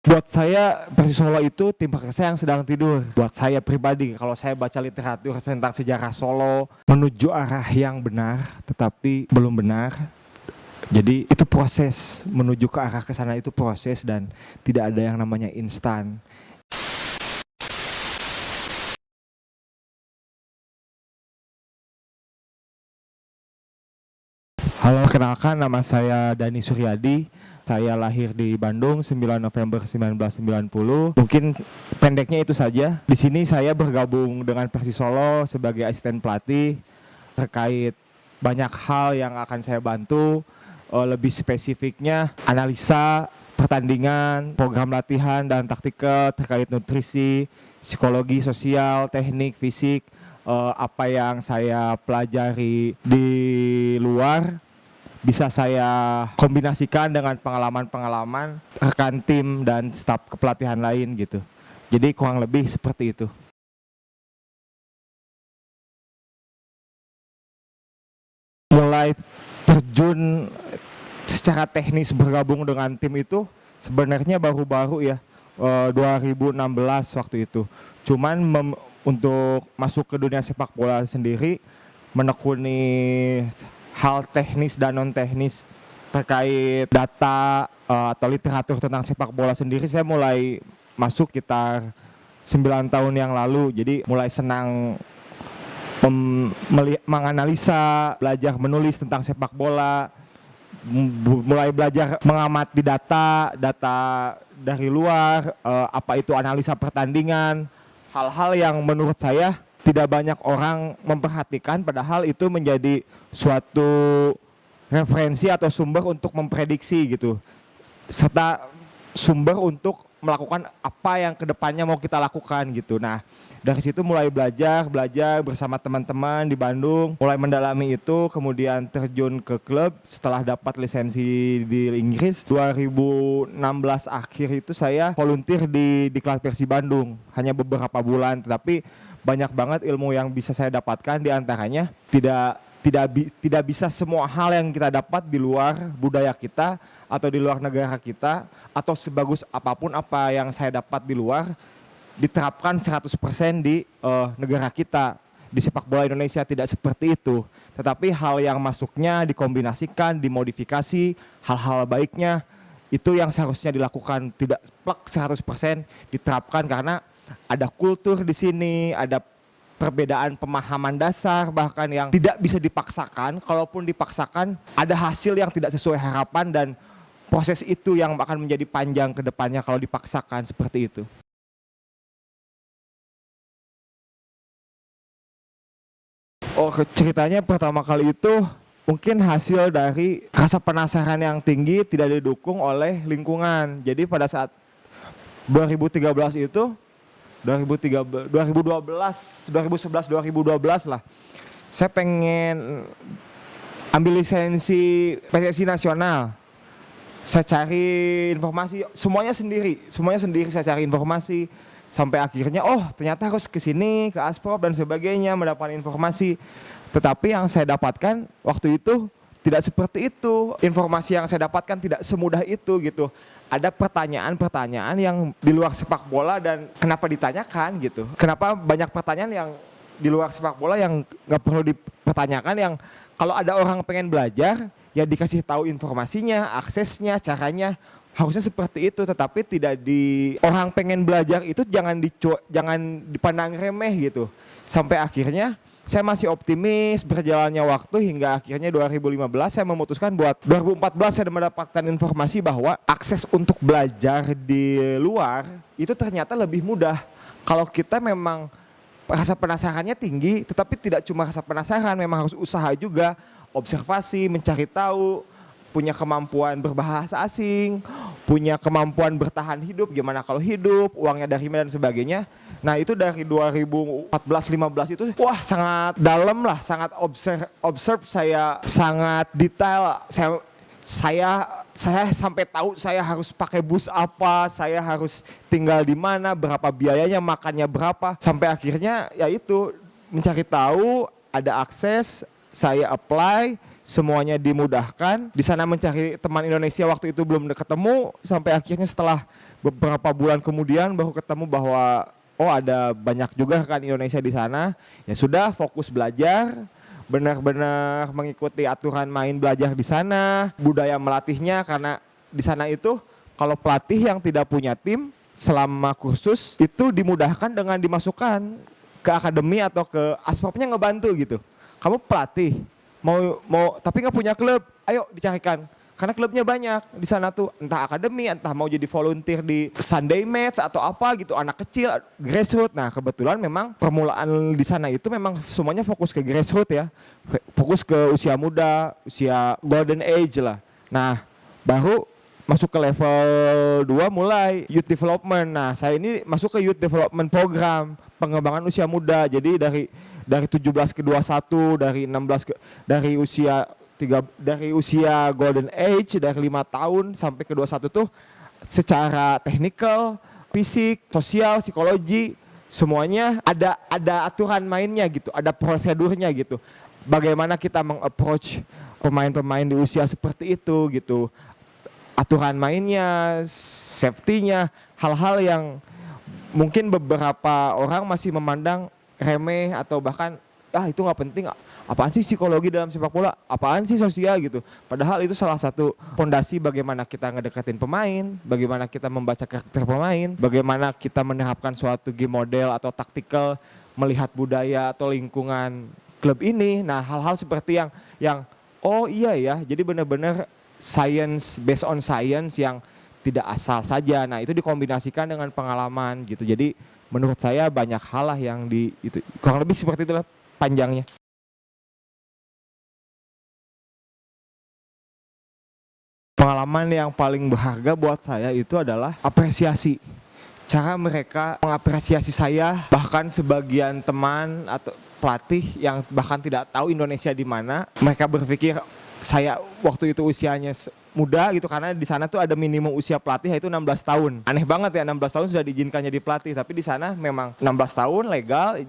Buat saya Persis Solo itu tim raksasa yang sedang tidur. Buat saya pribadi, kalau saya baca literatur tentang sejarah Solo menuju arah yang benar, tetapi belum benar. Jadi itu proses menuju ke arah ke sana, itu proses dan tidak ada yang namanya instan. Halo, kenalkan nama saya Dani Suryadi. Saya lahir di Bandung 9 November 1990. Mungkin pendeknya itu saja. Di sini saya bergabung dengan Persis Solo sebagai asisten pelatih terkait banyak hal yang akan saya bantu. Lebih spesifiknya analisa pertandingan, program latihan dan taktikal terkait nutrisi, psikologi, sosial, teknik, fisik, apa yang saya pelajari di luar bisa saya kombinasikan dengan pengalaman-pengalaman rekan tim dan staf kepelatihan lain gitu. Jadi kurang lebih seperti itu. Mulai terjun secara teknis bergabung dengan tim itu sebenarnya baru-baru ya, 2016 waktu itu. Cuman untuk masuk ke dunia sepak bola sendiri menekuni hal teknis dan non teknis terkait data atau literatur tentang sepak bola sendiri saya mulai masuk sekitar 9 tahun yang lalu. Jadi mulai senang menganalisa, belajar menulis tentang sepak bola, mulai belajar mengamati data dari luar, apa itu analisa pertandingan, hal-hal yang menurut saya tidak banyak orang memperhatikan, padahal itu menjadi suatu referensi atau sumber untuk memprediksi gitu, serta sumber untuk melakukan apa yang kedepannya mau kita lakukan gitu. Nah dari situ mulai belajar bersama teman-teman di Bandung, mulai mendalami itu, kemudian terjun ke klub setelah dapat lisensi di Inggris. 2016 akhir itu saya volunteer di klub Persib Bandung, hanya beberapa bulan, tetapi banyak banget ilmu yang bisa saya dapatkan. Di antaranya tidak bisa semua hal yang kita dapat di luar budaya kita atau di luar negara kita, atau sebagus apapun apa yang saya dapat di luar diterapkan 100% di negara kita. Di sepak bola Indonesia tidak seperti itu, tetapi hal yang masuknya dikombinasikan, dimodifikasi, hal-hal baiknya itu yang seharusnya dilakukan, tidak plek 100% diterapkan, karena ada kultur di sini, ada perbedaan pemahaman dasar bahkan yang tidak bisa dipaksakan. Kalaupun dipaksakan ada hasil yang tidak sesuai harapan, dan proses itu yang akan menjadi panjang ke depannya kalau dipaksakan seperti itu. Ceritanya pertama kali itu mungkin hasil dari rasa penasaran yang tinggi tidak didukung oleh lingkungan. Jadi pada saat 2013 itu 2011, 2012 lah, saya pengen ambil lisensi PSSI nasional. Saya cari informasi, semuanya sendiri saya cari informasi, sampai akhirnya ternyata harus ke sini, ke Asprop dan sebagainya mendapatkan informasi. Tetapi yang saya dapatkan waktu itu tidak seperti itu. Informasi yang saya dapatkan tidak semudah itu gitu. Ada pertanyaan-pertanyaan yang di luar sepak bola, dan kenapa ditanyakan gitu. Kenapa banyak pertanyaan yang di luar sepak bola yang nggak perlu dipertanyakan, yang kalau ada orang pengen belajar ya dikasih tahu informasinya, aksesnya, caranya, harusnya seperti itu. Tetapi tidak orang pengen belajar itu jangan dipandang remeh gitu. Sampai akhirnya saya masih optimis berjalannya waktu, hingga akhirnya 2015 saya memutuskan buat 2014 saya mendapatkan informasi bahwa akses untuk belajar di luar itu ternyata lebih mudah kalau kita memang rasa penasarannya tinggi. Tetapi tidak cuma rasa penasaran, memang harus usaha juga, observasi, mencari tahu, punya kemampuan berbahasa asing, punya kemampuan bertahan hidup, gimana kalau hidup, uangnya dari mana dan sebagainya. Nah itu dari 2014-15 itu sangat dalam lah, sangat observe saya, sangat detail. Saya sampai tahu saya harus pakai bus apa, saya harus tinggal di mana, berapa biayanya, makannya berapa. Sampai akhirnya ya itu mencari tahu, ada akses, saya apply, semuanya dimudahkan. Di sana mencari teman Indonesia waktu itu belum ketemu, sampai akhirnya setelah beberapa bulan kemudian baru ketemu bahwa oh ada banyak juga kan Indonesia di sana. Ya sudah fokus belajar, benar-benar mengikuti aturan main belajar di sana, budaya melatihnya karena di sana itu kalau pelatih yang tidak punya tim selama kursus itu dimudahkan dengan dimasukkan ke akademi atau ke Asprofnya ngebantu gitu. Kamu pelatih mau tapi nggak punya klub, ayo dicarikan. Karena klubnya banyak di sana tuh, entah akademi, entah mau jadi volunteer di Sunday match atau apa gitu, anak kecil, grassroots. Nah kebetulan memang permulaan di sana itu memang semuanya fokus ke grassroots ya, fokus ke usia muda, usia golden age lah. Nah baru masuk ke level 2 mulai youth development. Nah saya ini masuk ke youth development program, pengembangan usia muda. Jadi dari 17 ke 21, dari 16 ke, dari usia golden age dari 5 tahun sampai ke 21 tuh secara teknikal, fisik, sosial, psikologi semuanya ada aturan mainnya gitu, ada prosedurnya gitu. Bagaimana kita meng-approach pemain-pemain di usia seperti itu gitu. Aturan mainnya, safety-nya, hal-hal yang mungkin beberapa orang masih memandang remeh atau bahkan itu nggak penting, apaan sih psikologi dalam sepak bola, apaan sih sosial gitu. Padahal itu salah satu fondasi bagaimana kita ngedekatin pemain, bagaimana kita membaca karakter pemain, bagaimana kita menerapkan suatu game model atau taktikal, melihat budaya atau lingkungan klub ini. Nah hal-hal seperti yang oh iya ya, jadi benar-benar science, based on science yang tidak asal saja. Nah itu dikombinasikan dengan pengalaman gitu. Jadi menurut saya banyak hal lah yang itu kurang lebih seperti itulah panjangnya. Pengalaman yang paling berharga buat saya itu adalah apresiasi. Cara mereka mengapresiasi saya, bahkan sebagian teman atau pelatih yang bahkan tidak tahu Indonesia di mana, mereka berpikir saya waktu itu usianya muda gitu, karena di sana tuh ada minimum usia pelatih yaitu 16 tahun. Aneh banget ya, 16 tahun sudah diizinkan jadi pelatih, tapi di sana memang 16 tahun legal,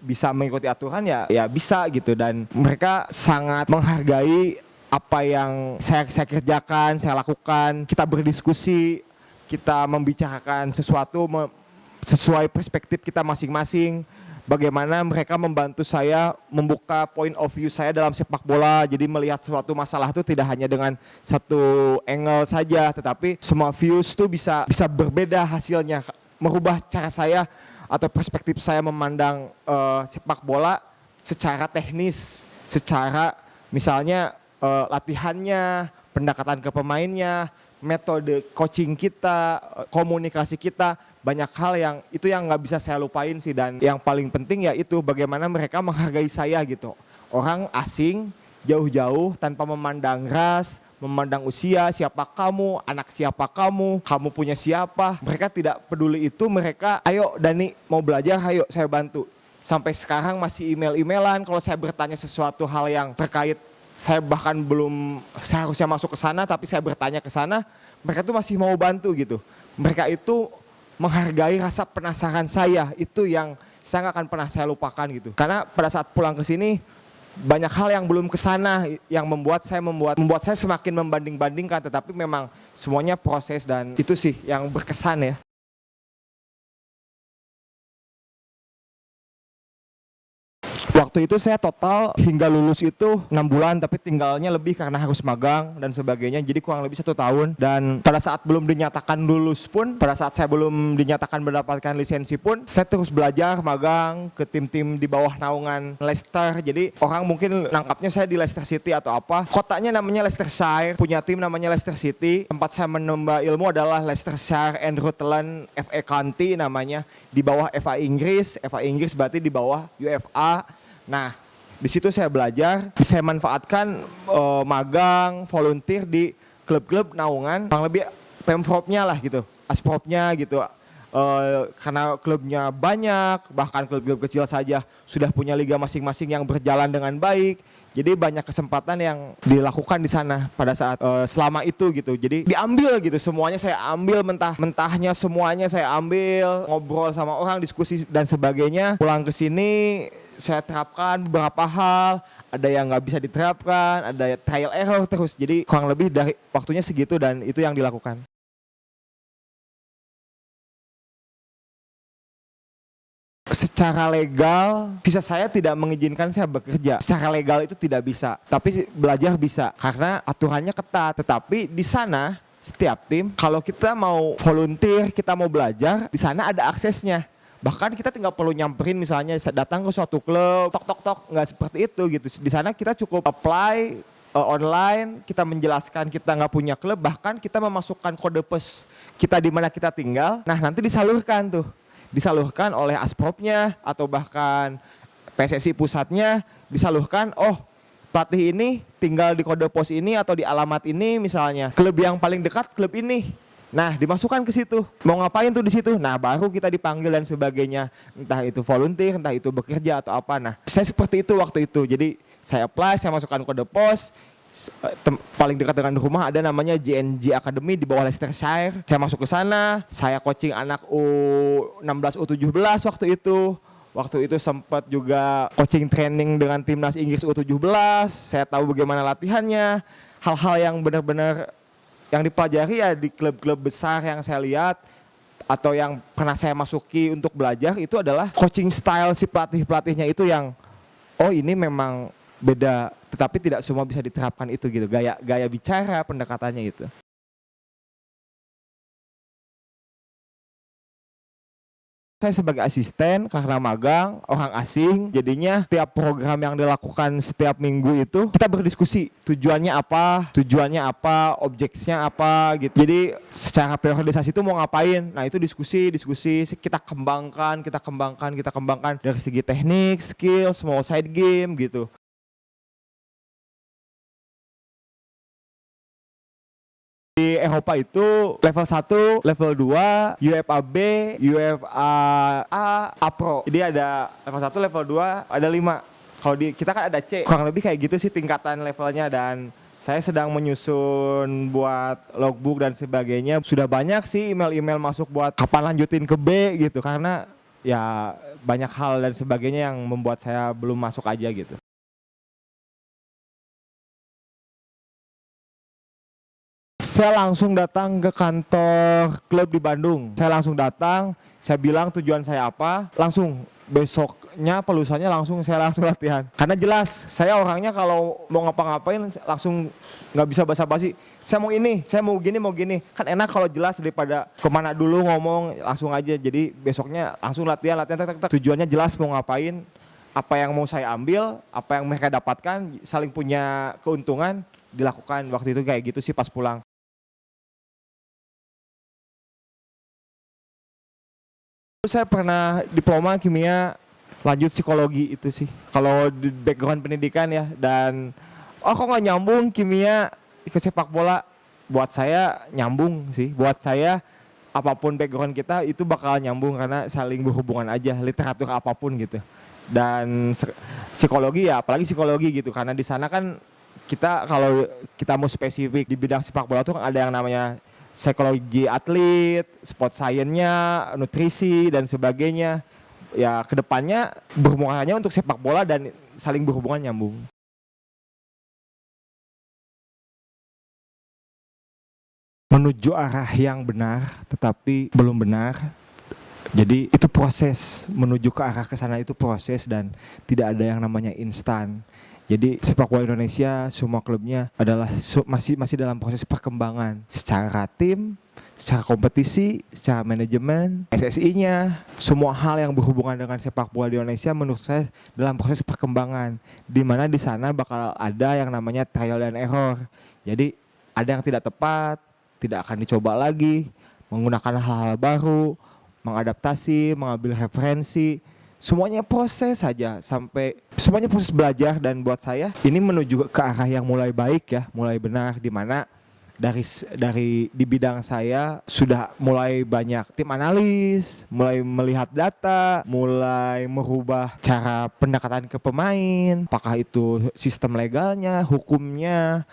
bisa mengikuti aturan ya bisa gitu. Dan mereka sangat menghargai apa yang saya kerjakan, saya lakukan. Kita berdiskusi, kita membicarakan sesuatu sesuai perspektif kita masing-masing. Bagaimana mereka membantu saya membuka point of view saya dalam sepak bola. Jadi melihat suatu masalah itu tidak hanya dengan satu angle saja, tetapi semua views itu bisa berbeda hasilnya, merubah cara saya atau perspektif saya memandang sepak bola secara teknis, secara misalnya latihannya, pendekatan ke pemainnya, metode coaching kita, komunikasi kita, banyak hal yang nggak bisa saya lupain sih. Dan yang paling penting ya itu bagaimana mereka menghargai saya gitu. Orang asing jauh-jauh tanpa memandang ras, memandang usia, siapa kamu, anak siapa kamu punya siapa. Mereka tidak peduli itu, mereka ayo Dani mau belajar, ayo saya bantu. Sampai sekarang masih email-emailan kalau saya bertanya sesuatu hal yang terkait, saya bahkan belum seharusnya masuk ke sana tapi saya bertanya ke sana, mereka tuh masih mau bantu gitu. Mereka itu menghargai rasa penasaran saya, itu yang saya nggak akan pernah saya lupakan gitu. Karena pada saat pulang ke sini banyak hal yang belum kesana yang membuat saya semakin membanding-bandingkan, tetapi memang semuanya proses dan itu sih yang berkesan ya. Waktu itu saya total hingga lulus itu 6 bulan, tapi tinggalnya lebih karena harus magang dan sebagainya, jadi kurang lebih 1 tahun. Dan pada saat belum dinyatakan lulus pun, pada saat saya belum dinyatakan mendapatkan lisensi pun, saya terus belajar magang ke tim-tim di bawah naungan Leicester. Jadi orang mungkin nangkapnya saya di Leicester City atau apa, kotanya namanya Leicestershire, punya tim namanya Leicester City. Tempat saya menimba ilmu adalah Leicestershire and Rutland FA County namanya, di bawah FA Inggris. FA Inggris berarti di bawah UEFA. Nah, di situ saya belajar, saya manfaatkan magang, volunteer di klub-klub naungan, kurang lebih Pemprov-nya lah gitu, Asprov-nya gitu. Karena klubnya banyak, bahkan klub-klub kecil saja sudah punya liga masing-masing yang berjalan dengan baik. Jadi banyak kesempatan yang dilakukan di sana pada saat selama itu gitu. Jadi diambil gitu, semuanya saya ambil, mentahnya semuanya saya ambil, ngobrol sama orang, diskusi dan sebagainya. Pulang ke sini saya terapkan beberapa hal, ada yang nggak bisa diterapkan, ada trial error terus. Jadi kurang lebih dari waktunya segitu dan itu yang dilakukan. secara legal visa saya tidak mengizinkan saya bekerja. Secara legal itu tidak bisa, tapi belajar bisa karena aturannya ketat. Tetapi di sana setiap tim kalau kita mau volunteer, kita mau belajar, di sana ada aksesnya. Bahkan kita tinggal perlu nyamperin, misalnya datang ke suatu klub, tok tok tok, nggak seperti itu gitu. Di sana kita cukup apply online, kita menjelaskan kita nggak punya klub, bahkan kita memasukkan kode pos kita di mana kita tinggal. Nah nanti disalurkan oleh Aspropnya atau bahkan PSSI pusatnya disalurkan. Oh pelatih ini tinggal di kode pos ini atau di alamat ini misalnya. Klub yang paling dekat klub ini. Nah dimasukkan ke situ. Mau ngapain tuh di situ? Nah baru kita dipanggil dan sebagainya. Entah itu volunteer, entah itu bekerja atau apa. Nah saya seperti itu waktu itu. Jadi saya apply, saya masukkan kode pos. Paling dekat dengan rumah ada namanya JNG Academy di bawah Leicestershire. Saya masuk ke sana, saya coaching anak U16, U17 waktu itu. Waktu itu sempat juga coaching training dengan timnas Inggris U17. Saya tahu bagaimana latihannya. Hal-hal yang benar-benar yang dipelajari ya di klub-klub besar yang saya lihat atau yang pernah saya masuki untuk belajar itu adalah coaching style si pelatihnya itu yang oh ini memang beda, tetapi tidak semua bisa diterapkan itu gitu. Gaya bicara, pendekatannya itu. Saya sebagai asisten karena magang, orang asing, jadinya tiap program yang dilakukan setiap minggu itu kita berdiskusi tujuannya apa, objeknya apa gitu. Jadi secara periodisasi itu mau ngapain? Nah itu diskusi, kita kembangkan dari segi teknik, skill, small side game gitu. Di Eropa itu level 1, level 2, UEFA B, UEFA A, A Pro. Jadi ada level 1, level 2, ada 5. Kalau di kita kan ada C. Kurang lebih kayak gitu sih tingkatan levelnya, dan saya sedang menyusun buat logbook dan sebagainya. Sudah banyak sih email-email masuk buat kapan lanjutin ke B gitu, karena ya banyak hal dan sebagainya yang membuat saya belum masuk aja gitu. Saya langsung datang ke kantor klub di Bandung. Saya langsung datang, saya bilang tujuan saya apa, langsung besoknya pelusanya saya langsung latihan. Karena jelas, saya orangnya kalau mau ngapa-ngapain langsung nggak bisa basa-basi. Saya mau ini, saya mau gini. Kan enak kalau jelas daripada kemana dulu ngomong, langsung aja. Jadi besoknya langsung latihan. Tujuannya jelas mau ngapain, apa yang mau saya ambil, apa yang mereka dapatkan, saling punya keuntungan, dilakukan. Waktu itu kayak gitu sih pas pulang. Saya pernah diploma kimia lanjut psikologi itu sih. Kalau di background pendidikan ya, dan kok nggak nyambung kimia ikut sepak bola? Buat saya nyambung sih. Buat saya apapun background kita itu bakal nyambung karena saling berhubungan aja, literatur apapun gitu. Dan psikologi ya, apalagi psikologi gitu, karena di sana kan kita kalau kita mau spesifik di bidang sepak bola tuh kan ada yang namanya psikologi atlet, sport science-nya, nutrisi dan sebagainya. Ya kedepannya berhubungannya untuk sepak bola dan saling berhubungan nyambung. Menuju arah yang benar tetapi belum benar. Jadi itu proses, menuju ke arah ke sana itu proses dan tidak ada yang namanya instan. Jadi sepak bola Indonesia semua klubnya adalah masih dalam proses perkembangan secara tim, secara kompetisi, secara manajemen, SSI-nya, semua hal yang berhubungan dengan sepak bola di Indonesia menurut saya dalam proses perkembangan, di mana di sana bakal ada yang namanya trial and error. Jadi ada yang tidak tepat, tidak akan dicoba lagi, menggunakan hal-hal baru, mengadaptasi, mengambil referensi. Semuanya proses saja, sampai semuanya proses belajar. Dan buat saya ini menuju ke arah yang mulai baik ya, mulai benar, di mana dari di bidang saya sudah mulai banyak tim analis, mulai melihat data, mulai merubah cara pendekatan ke pemain, apakah itu sistem legalnya, hukumnya,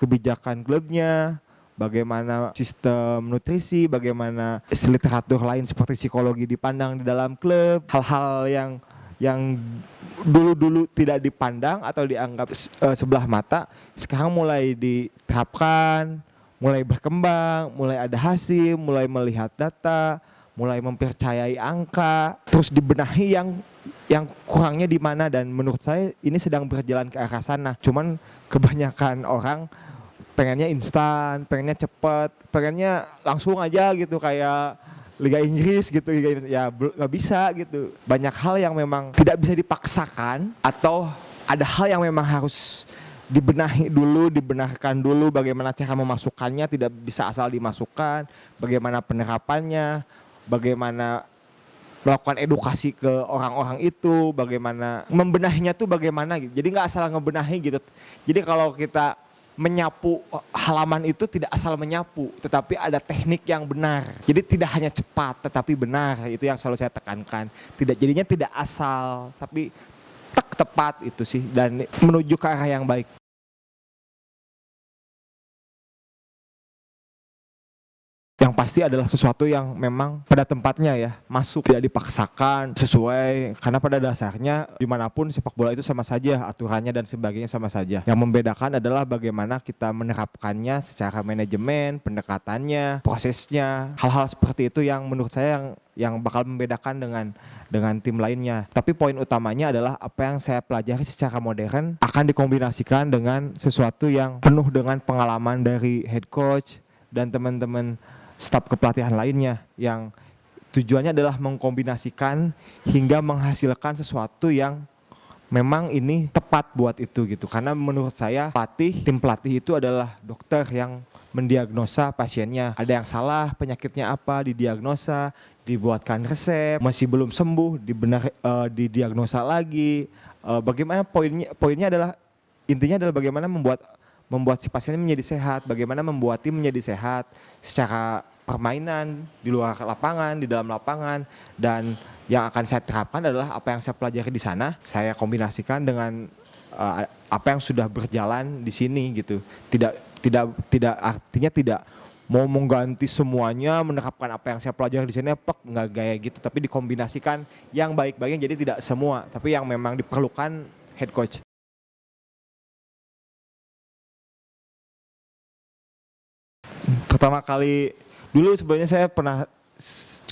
kebijakan klubnya, bagaimana sistem nutrisi, bagaimana literatur lain seperti psikologi dipandang di dalam klub, hal-hal yang dulu tidak dipandang atau dianggap sebelah mata, sekarang mulai diterapkan, mulai berkembang, mulai ada hasil, mulai melihat data, mulai mempercayai angka, terus dibenahi yang kurangnya di mana, dan menurut saya ini sedang berjalan ke arah sana. Cuman kebanyakan orang pengennya instan, pengennya cepet, pengennya langsung aja gitu kayak Liga Inggris gitu, ya nggak bisa gitu. Banyak hal yang memang tidak bisa dipaksakan, atau ada hal yang memang harus dibenarkan dulu bagaimana cara memasukkannya, tidak bisa asal dimasukkan, bagaimana penerapannya, bagaimana melakukan edukasi ke orang-orang itu, bagaimana membenahinya tuh bagaimana gitu. Jadi nggak asal ngebenahi gitu. Jadi kalau kita menyapu halaman itu tidak asal menyapu, tetapi ada teknik yang benar. Jadi tidak hanya cepat tetapi benar, itu yang selalu saya tekankan. Jadinya tidak asal tapi tepat itu sih, dan menuju ke arah yang baik. Yang pasti adalah sesuatu yang memang pada tempatnya ya, masuk, tidak dipaksakan, sesuai, karena pada dasarnya dimanapun sepak bola itu sama saja, aturannya dan sebagainya sama saja. Yang membedakan adalah bagaimana kita menerapkannya secara manajemen, pendekatannya, prosesnya, hal-hal seperti itu yang menurut saya yang bakal membedakan dengan tim lainnya. Tapi poin utamanya adalah apa yang saya pelajari secara modern akan dikombinasikan dengan sesuatu yang penuh dengan pengalaman dari head coach dan teman-teman staf kepelatihan lainnya, yang tujuannya adalah mengkombinasikan hingga menghasilkan sesuatu yang memang ini tepat buat itu gitu. Karena menurut saya tim pelatih itu adalah dokter yang mendiagnosa pasiennya. Ada yang salah, penyakitnya apa, didiagnosa, dibuatkan resep, masih belum sembuh, didiagnosa lagi. Bagaimana poinnya adalah, intinya adalah bagaimana membuat si pasiennya menjadi sehat, bagaimana membuat tim menjadi sehat secara permainan, di luar lapangan, di dalam lapangan, dan yang akan saya terapkan adalah apa yang saya pelajari di sana, saya kombinasikan dengan apa yang sudah berjalan di sini gitu. Tidak artinya tidak mau mengganti semuanya, menerapkan apa yang saya pelajari di sini, nggak gaya gitu, tapi dikombinasikan yang baik-baiknya, jadi tidak semua, tapi yang memang diperlukan head coach. Pertama kali dulu sebenarnya saya pernah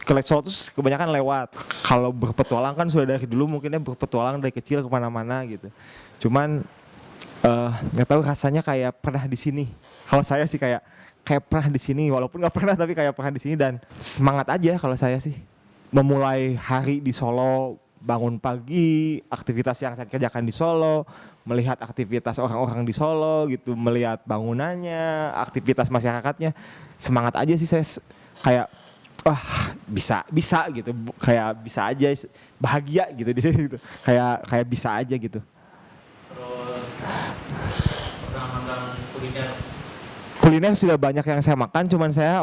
ke Solo terus kebanyakan lewat. Kalau berpetualang kan sudah dari dulu, mungkinnya berpetualang dari kecil kemana-mana gitu. Cuman nggak tahu rasanya kayak pernah di sini. Kalau saya sih kayak pernah di sini, walaupun nggak pernah tapi kayak pernah di sini, dan semangat aja kalau saya sih. Memulai hari di Solo, bangun pagi, aktivitas yang saya kerjakan di Solo, melihat aktivitas orang-orang di Solo gitu, melihat bangunannya, aktivitas masyarakatnya, semangat aja sih saya, kayak wah bisa gitu, kayak bisa aja, bahagia gitu di sini gitu, kayak bisa aja gitu. Terus pernah makan Kuliner sudah banyak yang saya makan, cuman saya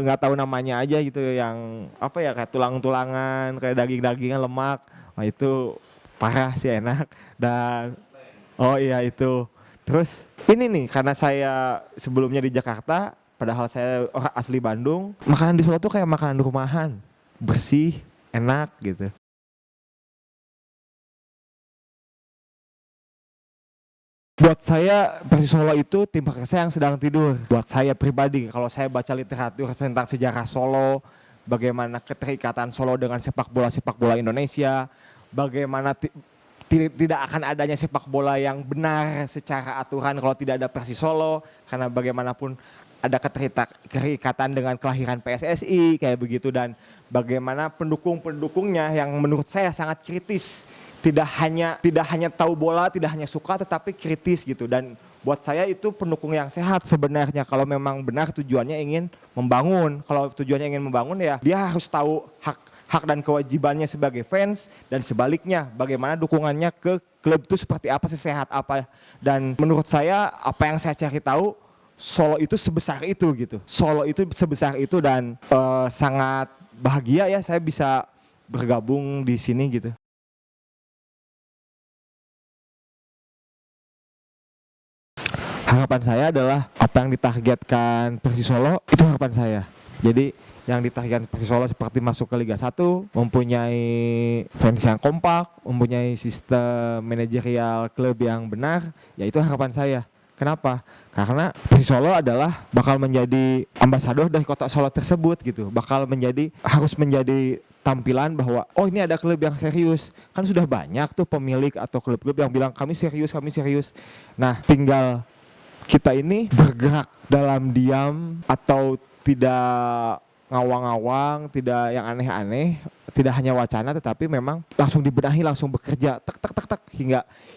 nggak tahu namanya aja gitu, yang apa ya, kayak tulang-tulangan, kayak daging-dagingan, lemak, wah itu parah sih enak. Dan oh iya itu. Terus ini nih, karena saya sebelumnya di Jakarta, padahal saya orang asli Bandung, makanan di Solo tuh kayak makanan rumahan, bersih, enak gitu. Buat saya Persis Solo itu tim raksasa yang sedang tidur. Buat saya pribadi, kalau saya baca literatur tentang sejarah Solo, bagaimana keterikatan Solo dengan sepak bola Indonesia, bagaimana tidak akan adanya sepak bola yang benar secara aturan kalau tidak ada Persis Solo, karena bagaimanapun ada keterikatan dengan kelahiran PSSI kayak begitu, dan bagaimana pendukung-pendukungnya yang menurut saya sangat kritis. Tidak hanya tahu bola, tidak hanya suka, tetapi kritis gitu. Dan buat saya itu pendukung yang sehat sebenarnya. Kalau memang benar tujuannya ingin membangun. Kalau tujuannya ingin membangun, ya dia harus tahu hak dan kewajibannya sebagai fans, dan sebaliknya bagaimana dukungannya ke klub itu seperti apa, sesehat apa. Dan menurut saya apa yang saya cari tahu, Solo itu sebesar itu gitu. Solo itu sebesar itu, dan sangat bahagia ya saya bisa bergabung di sini gitu. Harapan saya adalah apa yang ditargetkan Persis Solo, itu harapan saya. Jadi yang ditargetkan Persis Solo seperti masuk ke Liga 1, mempunyai fans yang kompak, mempunyai sistem manajerial klub yang benar, ya itu harapan saya. Kenapa? Karena Persis Solo adalah bakal menjadi ambasador dari kota Solo tersebut gitu. Harus menjadi tampilan bahwa oh ini ada klub yang serius. Kan sudah banyak tuh pemilik atau klub-klub yang bilang kami serius, kami serius. Nah, tinggal kita ini bergerak dalam diam atau tidak ngawang-ngawang, tidak yang aneh-aneh, tidak hanya wacana tetapi memang langsung dibenahi, langsung bekerja tek tek tek tek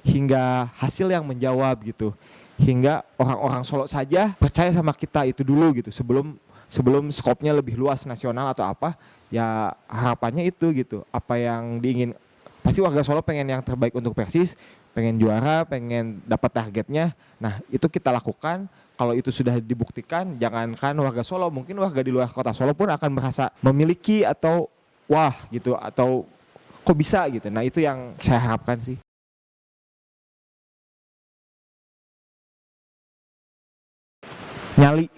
hingga hasil yang menjawab gitu. Hingga orang-orang Solo saja percaya sama kita itu dulu gitu sebelum skopnya lebih luas nasional atau apa, ya harapannya itu gitu. Apa yang diingin, pasti warga Solo pengen yang terbaik untuk Persis, pengen juara, pengen dapat targetnya. Nah, itu kita lakukan. Kalau itu sudah dibuktikan, jangankan warga Solo, mungkin warga di luar kota Solo pun akan merasa memiliki atau wah gitu, atau kok bisa gitu. Nah, itu yang saya harapkan sih. Nyali